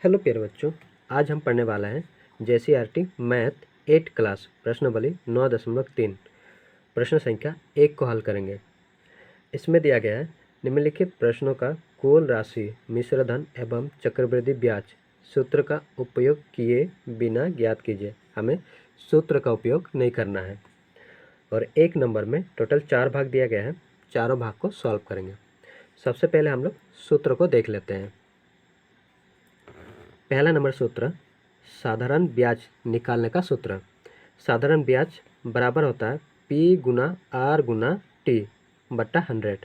Hello प्यारे बच्चों, आज हम पढ़ने वाला है JCRT मैथ 8 क्लास प्रश्नावली 9.3 प्रश्न संख्या 1 को हल करेंगे। इसमें दिया गया है निम्नलिखित प्रश्नों का कुल राशि मिश्रधन एवं चक्रवृद्धि ब्याज सूत्र का उपयोग किए बिना ज्ञात कीजिए। हमें सूत्र का उपयोग नहीं करना है। और 1 नंबर में टोटल 4 भाग दिया गया है, चारों भाग को सॉल्व करेंगे। सबसे पहले हम लोग सूत्र को देख लेते हैं। पहला नंबर सूत्र साधारण ब्याज निकालने का सूत्र। साधारण ब्याज बराबर होता है P गुना R गुना T बट्टा 100।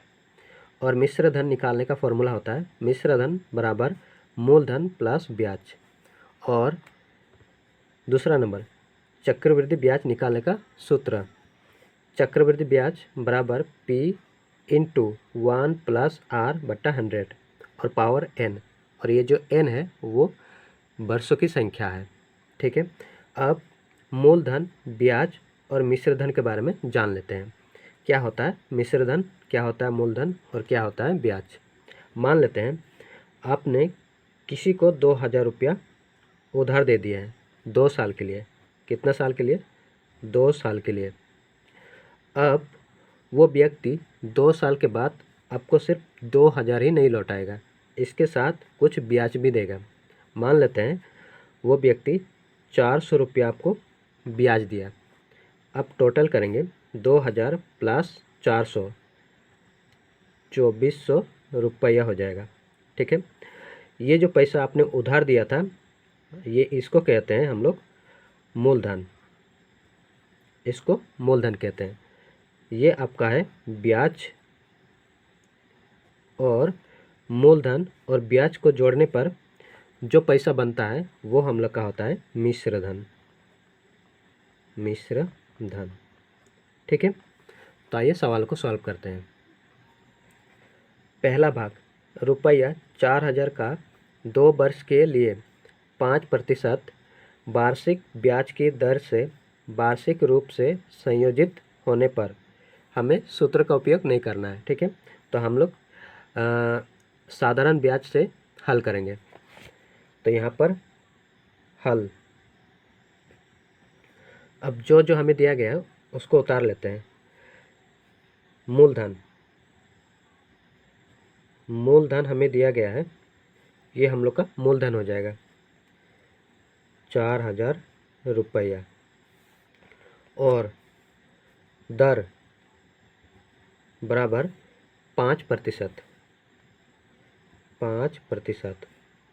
और मिश्र धन निकालने का फॉर्मूला होता है मिश्र धन बराबर मूलधन प्लस ब्याज। और दूसरा नंबर चक्रवृद्धि ब्याज निकालने का सूत्र। चक्रवृद्धि ब्याज बराबर P इंटू 1 प्लस R बट्टा 100 और पावर n। और ये जो n है वो वर्षों की संख्या है। ठीक है, अब मूलधन, ब्याज और मिश्रधन के बारे में जान लेते हैं। क्या होता है मिश्रधन, क्या होता है मूलधन और क्या होता है ब्याज। मान लेते हैं आपने किसी को 2000 रुपया उधार दे दिया है 2 साल के लिए। कितना साल के लिए? 2 साल के लिए। अब वो व्यक्ति 2 साल के बाद आपको सिर्फ 2000 ही नहीं लौटाएगा, इसके साथ कुछ ब्याज भी देगा। मान लेते हैं वो व्यक्ति 400 रुपया आपको ब्याज दिया। अब टोटल करेंगे 2000 प्लस 400, 2400 रुपया हो जाएगा। ठीक है, ये जो पैसा आपने उधार दिया था ये इसको कहते हैं हम लोग मूलधन। इसको मूलधन कहते हैं। ये आपका है ब्याज। और मूलधन और ब्याज को जोड़ने पर जो पैसा बनता है वो हम लोग का होता है मिश्रधन। मिश्रधन। ठीक है, तो आइए सवाल को सॉल्व करते हैं। पहला भाग, रुपया 4000 का 2 वर्ष के लिए 5% वार्षिक ब्याज की दर से वार्षिक रूप से संयोजित होने पर हमें सूत्र का उपयोग नहीं करना है। ठीक है, तो हम लोग साधारण ब्याज से हल करेंगे। तो यहाँ पर हल, अब जो जो हमें दिया गया है उसको उतार लेते हैं। मूलधन, मूलधन हमें दिया गया है, ये हम लोग का मूलधन हो जाएगा 4000 रुपया। और दर बराबर 5%, 5%।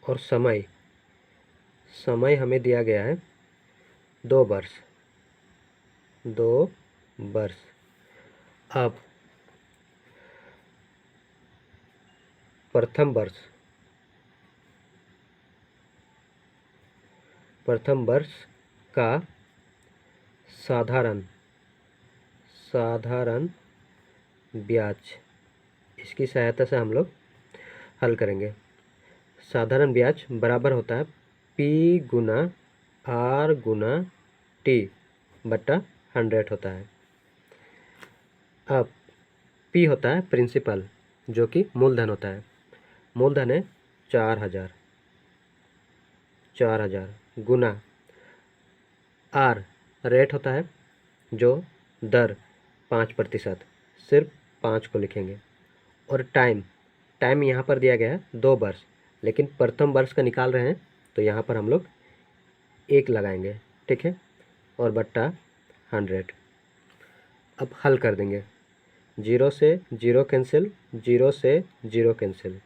और समय, समय हमें दिया गया है 2 वर्ष, 2 वर्ष। अब प्रथम वर्ष, प्रथम वर्ष का साधारण, साधारण ब्याज, इसकी सहायता से हम लोग हल करेंगे। साधारण ब्याज बराबर होता है P गुना R गुना T बट्टा 100 होता है। अब P होता है प्रिंसिपल जो कि मूलधन होता है। मूलधन है 4000, 4000 गुना R रेट होता है जो दर 5%, सिर्फ 5 को लिखेंगे। और टाइम, टाइम यहाँ पर दिया गया है 2 वर्ष, लेकिन प्रथम वर्ष का निकाल रहे हैं तो यहाँ पर हम लोग 1 लगाएंगे। ठीक है, और बट्टा 100। अब हल कर देंगे। 0 से 0 कैंसिल, 0 से 0 कैंसिल,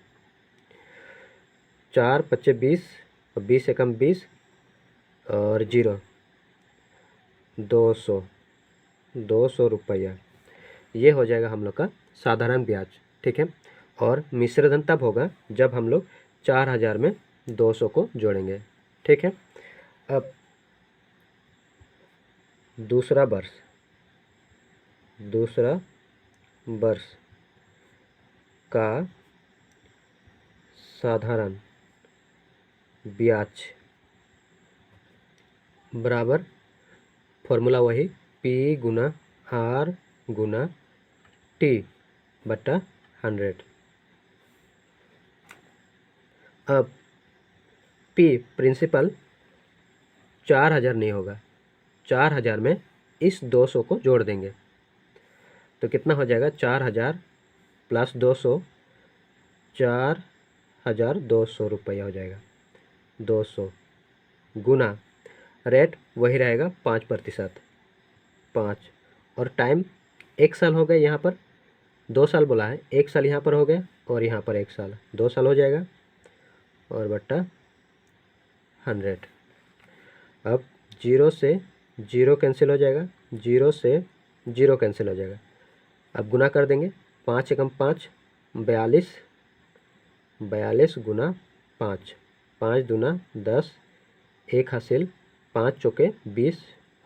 4 पच्चे 20 और 20 एकम 20 और 0, 200, 200 रुपया। ये हो जाएगा हम लोग का साधारण ब्याज। ठीक है, और मिश्रधन तब होगा जब हम लोग 4000 में 200 को जोड़ेंगे। ठीक है, अब दूसरा वर्ष, दूसरा वर्ष का साधारण ब्याज बराबर फॉर्मूला वही P गुना R गुना T बट्टा 100। अब पी प्रिंसिपल 4000 नहीं होगा, 4000 में इस 200 को जोड़ देंगे तो कितना हो जाएगा, 4000 प्लस 200, 4200 रुपया हो जाएगा। 200 गुना रेट वही रहेगा 5%, 5, और टाइम 1 साल हो गया, यहाँ पर 2 साल बोला है, 1 साल यहाँ पर हो गया और यहाँ पर 1 साल, 2 साल हो जाएगा और बट्टा 100। अब 0 से 0 कैंसिल हो जाएगा, 0 से 0 कैंसिल हो जाएगा। अब गुना कर देंगे, 5 एकम 5, 42, 42 गुना 5, 5 दूना 10, 1 हासिल, 5 चौके 20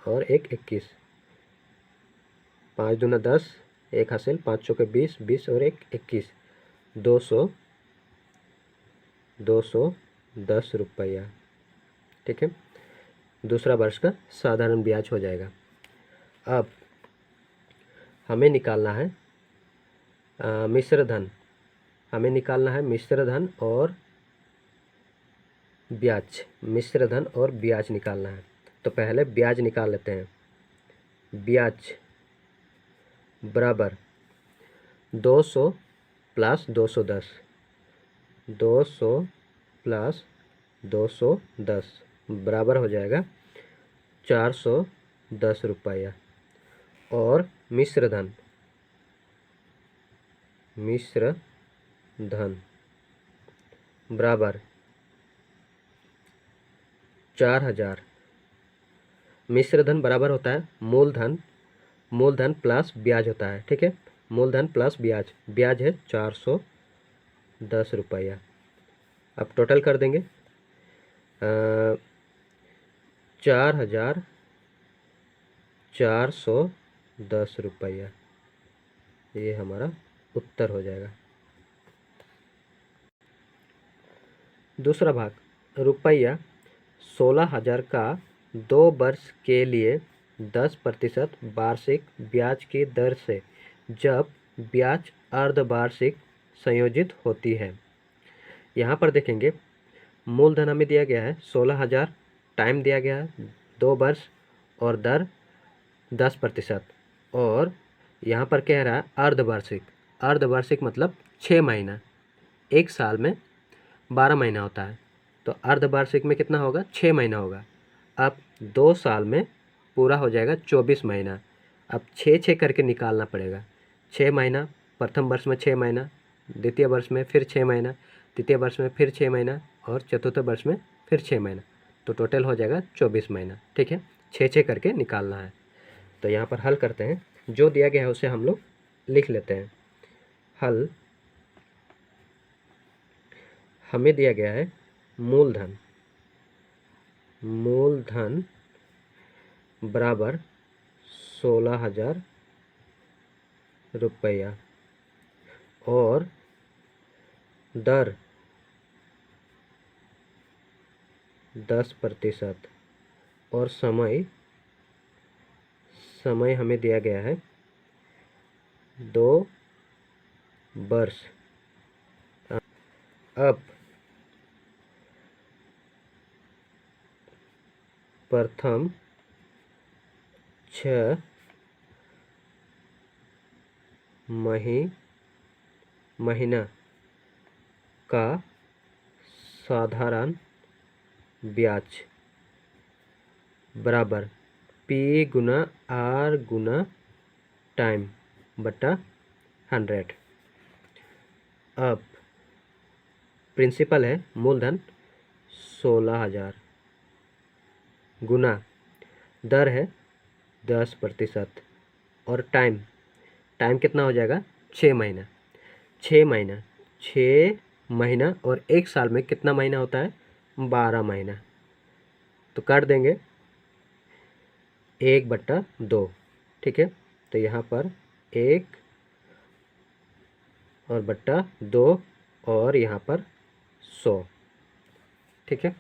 और 1 21, 5 दूना 10, 1 हासिल, 5 चौके 20, 20 और 1 21, 210 रुपया। ठीक है, दूसरा वर्ष का साधारण ब्याज हो जाएगा। अब हमें निकालना है मिश्र धन, हमें निकालना है मिश्र धन और ब्याज, मिश्र धन और ब्याज निकालना है। तो पहले ब्याज निकाल लेते हैं। ब्याज बराबर 200 प्लस 210, 200 प्लस 210 बराबर हो जाएगा 410 रुपया। और मिश्र धन, मिश्र धन बराबर 4000। मिश्र धन बराबर होता है मूलधन, मूलधन प्लस ब्याज होता है। ठीक है, मूलधन प्लस ब्याज, ब्याज है 410 रुपया। अब टोटल कर देंगे, 4410 रुपया, ये हमारा उत्तर हो जाएगा। दूसरा भाग, रुपया 16,000 का 2 वर्ष के लिए 10% वार्षिक ब्याज की दर से जब ब्याज अर्धवार्षिक संयोजित होती है। यहाँ पर देखेंगे मूलधन हमें दिया गया है 16,000, टाइम दिया गया है 2 वर्ष और दर 10%, और यहाँ पर कह रहा है अर्धवार्षिक। अर्धवार्षिक मतलब 6 महीना, 1 साल में 12 महीना होता है, तो अर्धवार्षिक में कितना होगा, 6 महीना होगा। अब 2 साल में पूरा हो जाएगा 24 महीना। अब 6 करके निकालना पड़ेगा। 6 महीना, प्रथम वर्ष में 6 महीना, द्वितीय वर्ष में फिर 6 महीना, तृतीय वर्ष में फिर 6 महीना और चतुर्थ वर्ष में फिर 6 महीना, तो टोटल हो जाएगा 24 महीना। ठीक है, 6 करके निकालना है। तो यहाँ पर हल करते हैं, जो दिया गया है उसे हम लोग लिख लेते हैं। हल हमें दिया गया है मूलधन, मूलधन बराबर 16,000 रुपया और दर 10% और समय हमें दिया गया है 2 वर्ष। अब प्रथम 6 महीना का साधारण ब्याज बराबर P गुना R गुना टाइम बटा 100। अब प्रिंसिपल है मूलधन 16,000 गुना दर है 10% और टाइम कितना हो जाएगा, 6 महीना। 6 महीना और 1 साल में कितना महीना होता है, 12 महीना। तो काट देंगे 1/2। ठीक है, तो यहाँ पर 1 और बट्टा 2 और यहाँ पर 100। ठीक है,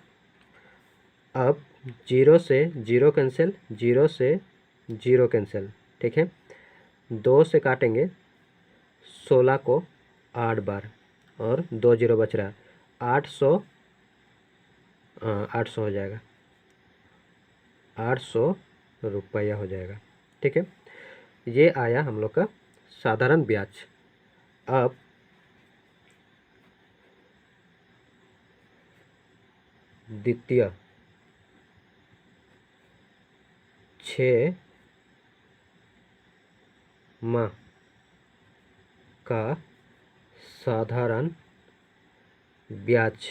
अब 0 से 0 कैंसिल, 0 से 0 कैंसिल। ठीक है, 2 से काटेंगे 16 को 8 बार और 2 0 बच रहा है, 800 हो जाएगा, 800 रुपया हो जाएगा। ठीक है, ये आया हम लोग का साधारण ब्याज। अब द्वितीय 6 माह का साधारण ब्याज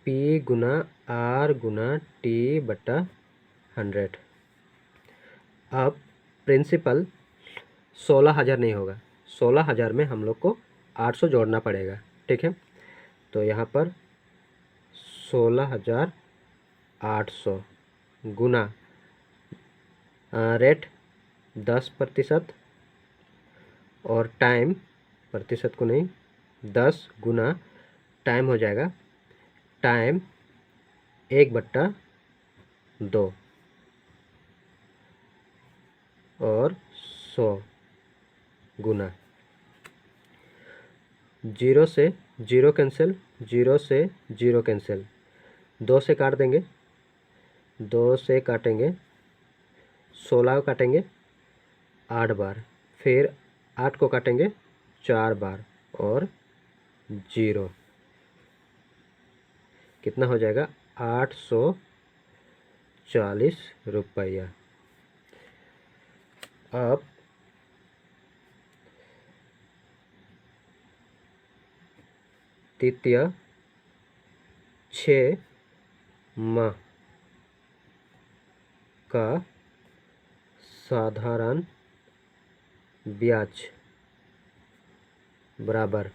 P गुना R गुना T बटा 100। अब प्रिंसिपल 16,000 नहीं होगा, 16,000 में हम लोग को 800 जोड़ना पड़ेगा। ठीक है, तो यहाँ पर 16,800 गुना रेट 10% और टाइम, प्रतिशत को नहीं, 10 गुना टाइम हो जाएगा, टाइम 1/2 और 100 गुना 0 से 0 कैंसिल, 0 से 0 कैंसिल, 2 से काट देंगे, 2 से काटेंगे, 16 को काटेंगे 8 बार, फिर 8 को काटेंगे 4 बार और 0, कितना हो जाएगा 840 रुपया। अब तृतीय 6 माह का साधारण ब्याज बराबर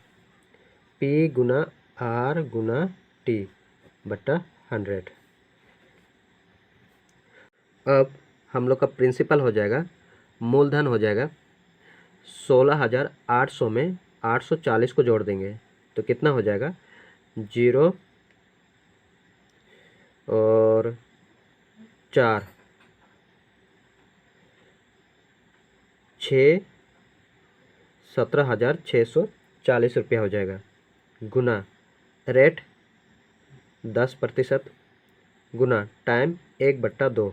P गुना R गुना T बटा 100। अब हम लोग का प्रिंसिपल हो जाएगा, मूलधन हो जाएगा 16,800 में 840 को जोड़ देंगे तो कितना हो जाएगा 0 और 4, 6, 17,640 रुपया हो जाएगा, गुना रेट 10% गुना टाइम 1/2,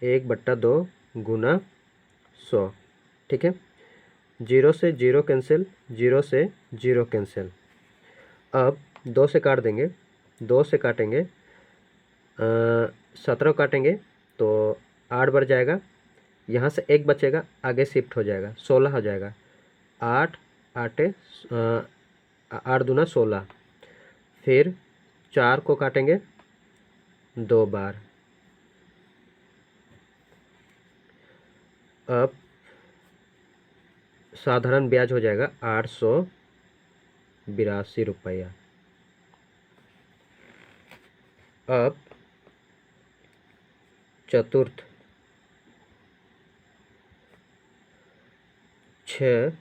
1/2 गुना 100। ठीक है, 0 से 0 कैंसिल, 0 से 0 कैंसिल, अब 2 से काट देंगे, 2 से काटेंगे, 17 काटेंगे तो 8 बढ़ जाएगा, यहाँ से 1 बचेगा, आगे शिफ्ट हो जाएगा, 16 हो जाएगा, 8 8 8 दूना 16, फिर 4 को काटेंगे 2 बार। अब साधारण ब्याज हो जाएगा 882 रुपया। अब चतुर्थ 6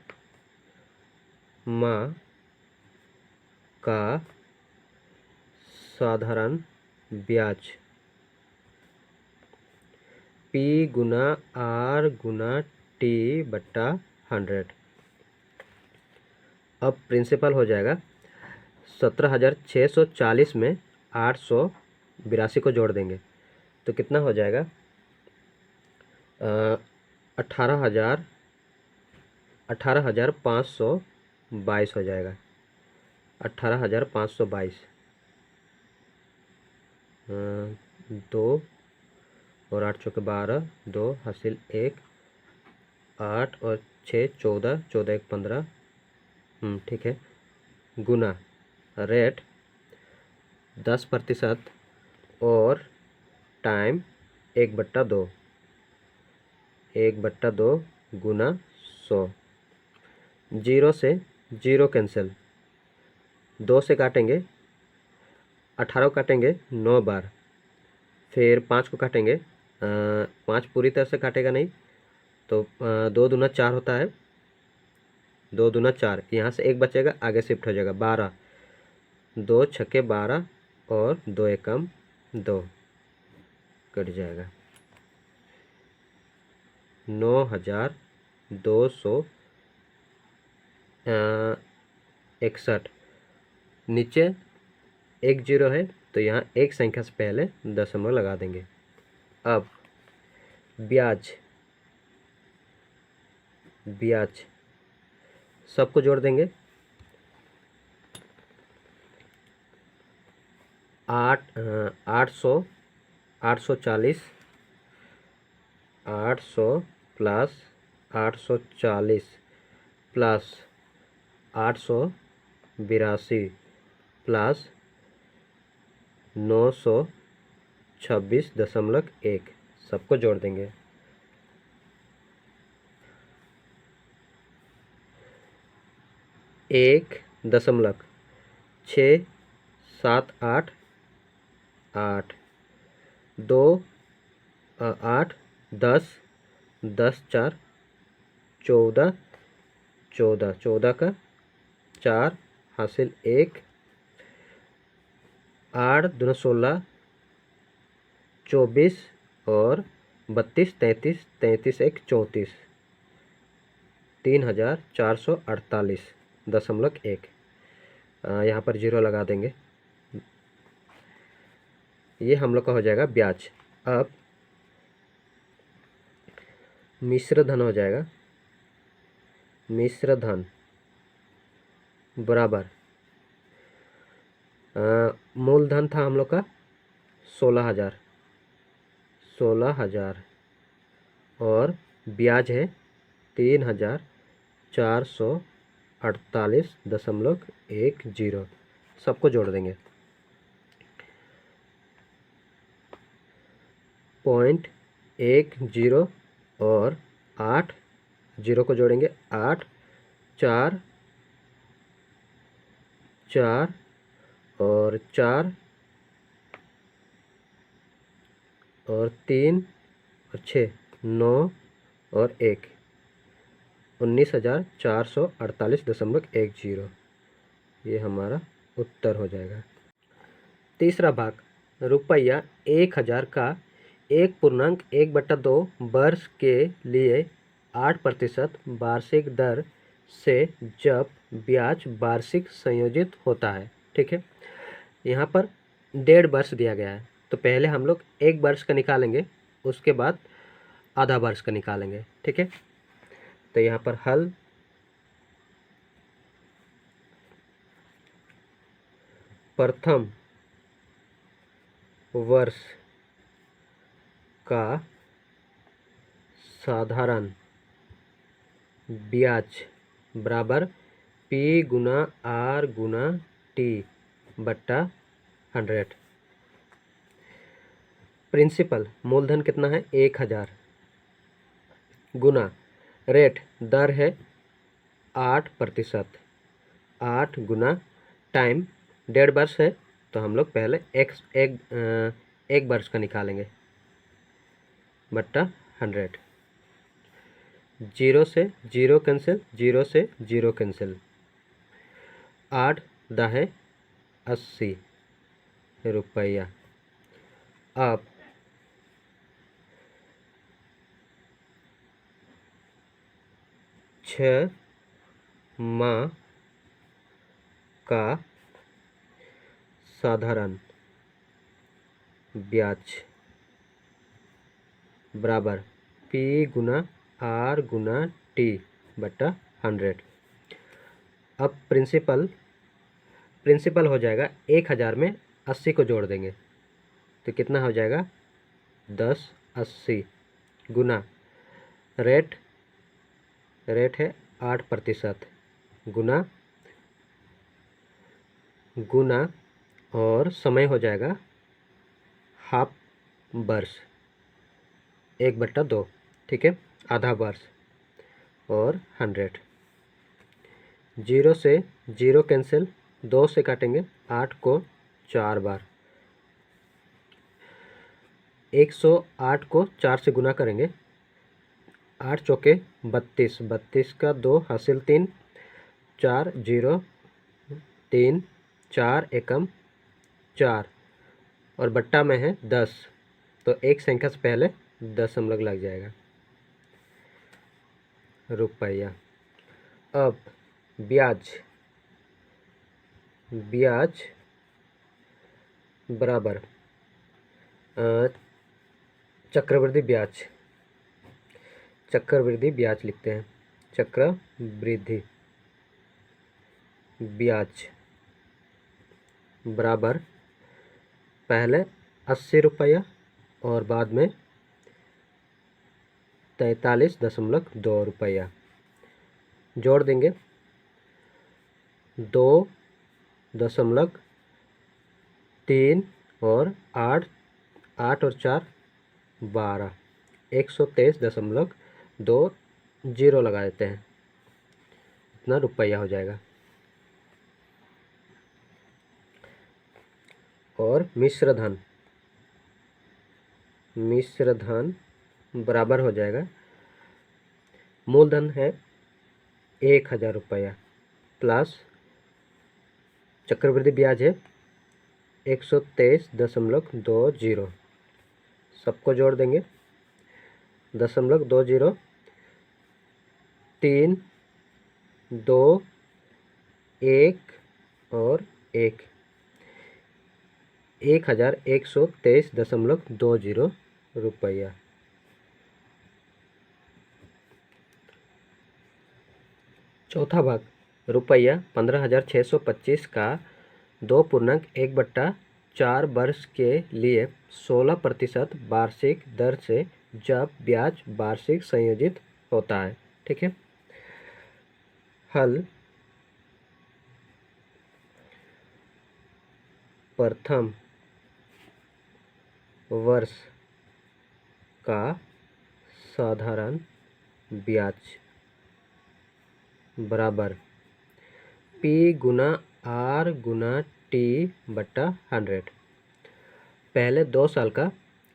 माह का साधारण ब्याज P गुना R गुना T बटा 100। अब प्रिंसिपल हो जाएगा 17,640 में 882 को जोड़ देंगे तो कितना हो जाएगा 18,522 हो जाएगा, 18,522, 2 और 8 चौके 12, 2 हासिल 1, 8 और 6 14, 14 1 15, ठीक है, गुना रेट 10% और टाइम 1/2, 1/2 गुना 100, 0 से 0 कैंसिल, 2 से काटेंगे, 18 को काटेंगे 9 बार, फिर 5 को काटेंगे, 5 पूरी तरह से काटेगा नहीं तो 2 दूना 4 होता है, 2 दूना 4, यहाँ से 1 बचेगा, आगे शिफ्ट हो जाएगा, 12, 2 छक्के 12 और 2 एकम 2 कट जाएगा, 9,261 नीचे एक जीरो है तो यहाँ एक संख्या से पहले दशमलव लगा देंगे। अब ब्याज सबको जोड़ देंगे। 840 प्लस 840 प्लस 882 प्लस 926.1 सबको जोड़ देंगे। 1.678 8 2 8 10 10 4 14 14 का 4 हासिल 1 8 2 16 24 और 32 33 33 1 34 3448.1 यहाँ पर जीरो लगा देंगे। ये हम लोग का हो जाएगा ब्याज। अब मिश्र धन हो जाएगा। मिश्र धन बराबर मूलधन था हम लोग का 16,000 और ब्याज है 3,448.10 सबको जोड़ देंगे। 0.10 और 8 जीरो को जोड़ेंगे। 8 4 4 और 4 और 3 और 6 9 और 1 19,448.10 ये हमारा उत्तर हो जाएगा। तीसरा भाग, रुपया 1,000 का 1.1/2 वर्ष के लिए 8% वार्षिक दर से जब ब्याज वार्षिक संयोजित होता है। ठीक है, यहाँ पर 1.5 वर्ष दिया गया है तो पहले हम लोग 1 वर्ष का निकालेंगे, उसके बाद आधा वर्ष का निकालेंगे। ठीक है, तो यहाँ पर हल प्रथम वर्ष का साधारण ब्याज बराबर P गुना R गुना T बट्टा 100। प्रिंसिपल मूलधन कितना है 1,000 गुना रेट दर है 8%। 8 गुना टाइम 1.5 वर्ष है तो हम लोग पहले एक वर्ष का निकालेंगे बट्टा 100। 0 से 0 कैंसिल, 0 से 0 कैंसिल। 8 दाहे 80 रुपया। अब छः माह का साधारण ब्याज बराबर P गुना R गुना T बट्टा 100। अब प्रिंसिपल हो जाएगा 1,000 में 80 को जोड़ देंगे तो कितना हो जाएगा 1080 गुना रेट है 8% गुना और समय हो जाएगा हाफ वर्ष 1/2। ठीक है, आधा वर्ष और 100। 0 से 0 कैंसिल, 2 से काटेंगे 8 को 4 बार। 108 को 4 से गुना करेंगे। 8 चौके 32, 32 का 2 हासिल 3, 4 0 3 4 एकम 4 और बट्टा में है 10 तो एक संख्या से पहले दशमलव लग जाएगा रुपया। अब ब्याज ब्याज बराबर चक्रवृद्धि ब्याज, चक्रवृद्धि ब्याज लिखते हैं। चक्रवृद्धि ब्याज बराबर पहले 80 रुपया और बाद में 43.2 रुपया जोड़ देंगे। 2.3 और 8 और 4 12, 123.2 लगा देते हैं, इतना रुपया हो जाएगा। और मिश्र धन बराबर हो जाएगा, मूलधन है 1000 रुपया प्लस चक्रवृद्धि ब्याज है 123.20, सबको जोड़ देंगे। 0.20, 3, 2, 1 और 1, 1123.20 रुपया। चौथा भाग, रुपया 15,625 का 2.1/4 वर्ष के लिए 16% वार्षिक दर से जब ब्याज वार्षिक संयोजित होता है। ठीक है। हल प्रथम वर्ष का साधारण ब्याज बराबर P गुना R गुना T बटा 100। पहले 2 साल का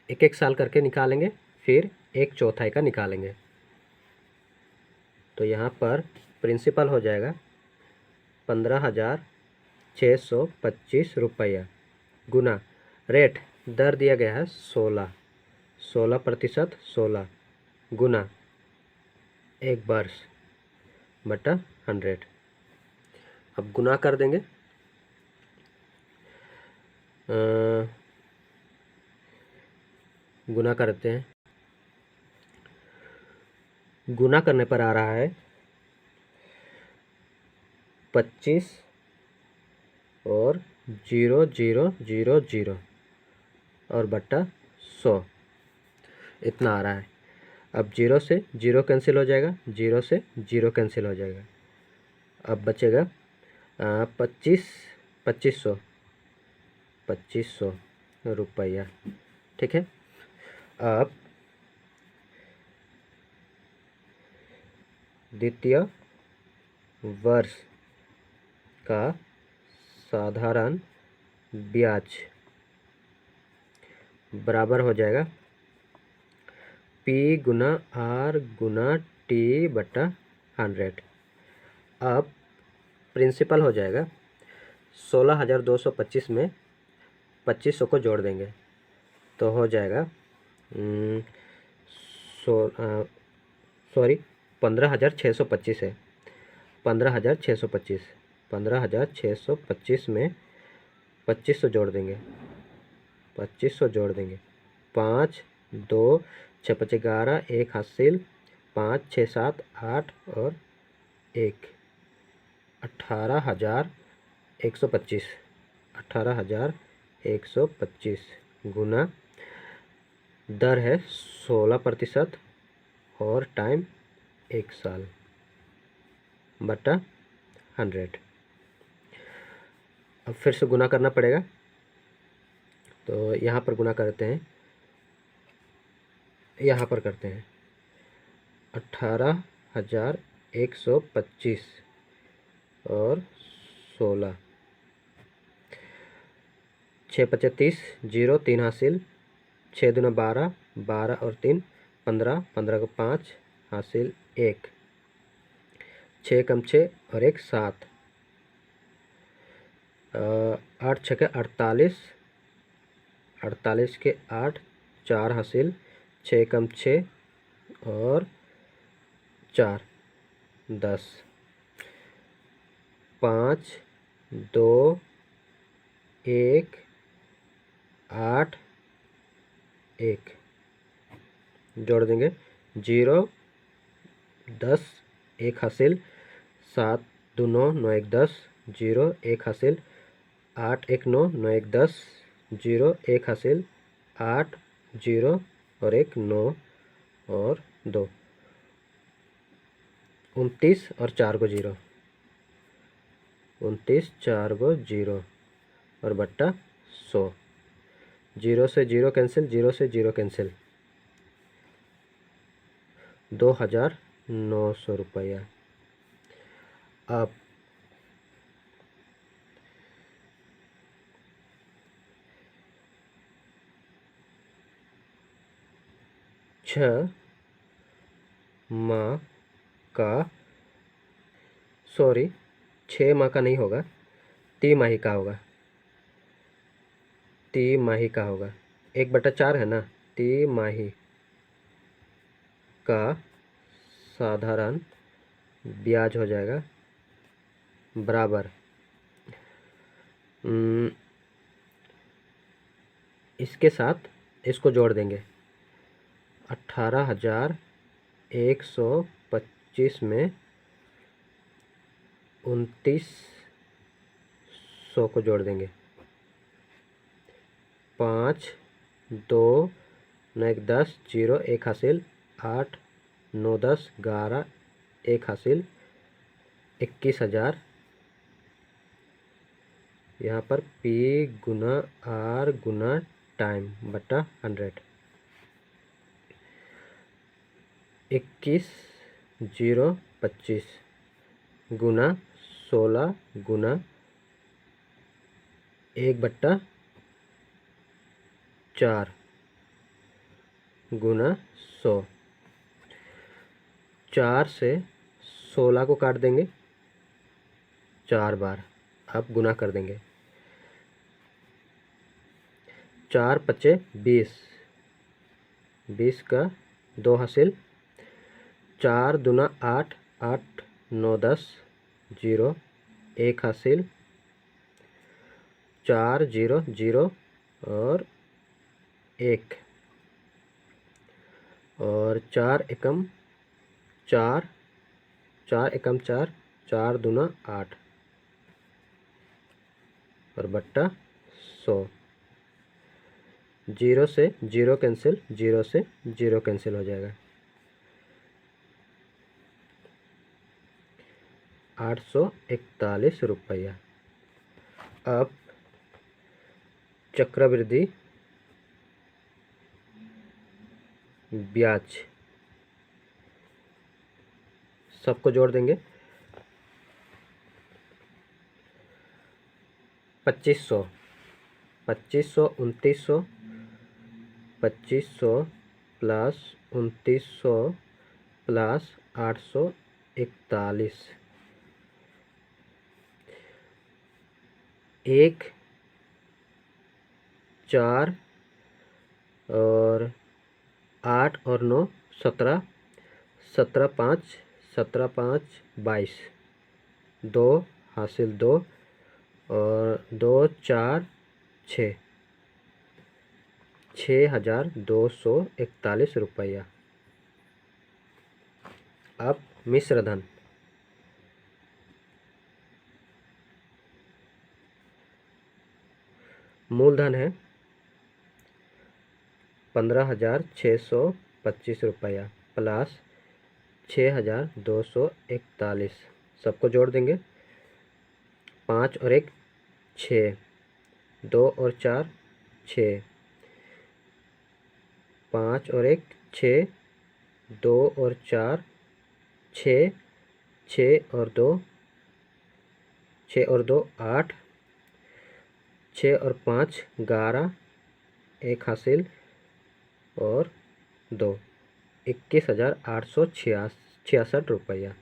एक साल करके निकालेंगे, फिर 1/4 का निकालेंगे। तो यहाँ पर प्रिंसिपल हो जाएगा 15,625 रुपया गुना रेट दर दिया गया है 16% 16 गुना 1 वर्ष बटा 100। अब गुना कर देंगे। गुना करते हैं। गुना करने पर आ रहा है 25 और 0,000 और बटा 100, इतना आ रहा है। अब 0 से 0 कैंसिल हो जाएगा, 0 से 0 कैंसिल हो जाएगा। अब बचेगा 2500 रुपया। ठीक है। अब द्वितीय वर्ष का साधारण ब्याज बराबर हो जाएगा P गुना R गुना T बटा 100। अब प्रिंसिपल हो जाएगा 16,225 में 2500 को जोड़ देंगे तो हो जाएगा 15,625 है। 15,625 में 2500 जोड़ देंगे 5, 2, 6, 5, 11, 1 हासिल, 5, 6, 7, 8 और 1, 18,125 गुना दर है 16% और टाइम 1 साल बटा 100। अब फिर से गुना करना पड़ेगा, तो यहाँ पर गुना करते हैं, यहाँ पर करते हैं 18,125 और 16, 6, 5, 30, 0, 3 हासिल, 6 दूना 12, 12 और 3 15, 15 को 5 हासिल 1, 6 कम 6 और 1 7, 8 6 के 48, 48 के 8, 4 हासिल, 6 कम 6 और 4 10, 5 2 1 8 1 जोड़ देंगे। 0 10 1 हासिल, 7 2 9 9 1 10, 0 1 हासिल, 8 1 9 9 1 10, 0 1 हासिल, 8 0 और 1 9 और 2, 29 और 4 को 0, 29 4 को 0 और बट्टा 100। 0 से 0 कैंसिल, 0 से 0 कैंसिल, 2900 रुपया। अब छः माह का, सॉरी 6 माह का नहीं होगा, तिमाही का होगा, तिमाही का होगा। 1/4 है ना, तिमाही का साधारण ब्याज हो जाएगा बराबर, इसके साथ इसको जोड़ देंगे। 18,125 में 2900 को जोड़ देंगे। 5 2 9 1 10, 0 1 हासिल, 8 9 10 11 1 हासिल, 21,000। यहाँ पर P गुना R गुना टाइम बटा 100, 21,025 गुना 16 गुना 1/4 गुना 100। 4 से 16 को काट देंगे 4 बार, अब गुना कर देंगे। 4 5 20, 20 का 2 हासिल, 4 दूना 8 8 9 10, 0 1 हासिल, 4 0 0 और 1 और 4 एकम 4, 4 एकम 4, 4 दूना 8 और बट्टा 100। 0 से 0 कैंसिल, 0 से 0 कैंसिल हो जाएगा। 841 रुपया। अब चक्रवृद्धि ब्याज सबको जोड़ देंगे। 2500, 2500 2900, 2500 प्लस 2900 प्लस 841, 1 4 और 8 और 9 17, 17 5 17 5 22, 2 हासिल 2 और 2 4 6, 6,241 रुपया। अब मिश्र धन, मूलधन है 15,625 रुपया प्लस 6,241, सबको जोड़ देंगे। 5 और 1 6, 2 और 4 6, 5 और 1 6, 2 और 4 6, 6 और 2 8, 6 और 5 11, 1 हासिल और 2, 21,866 रुपया।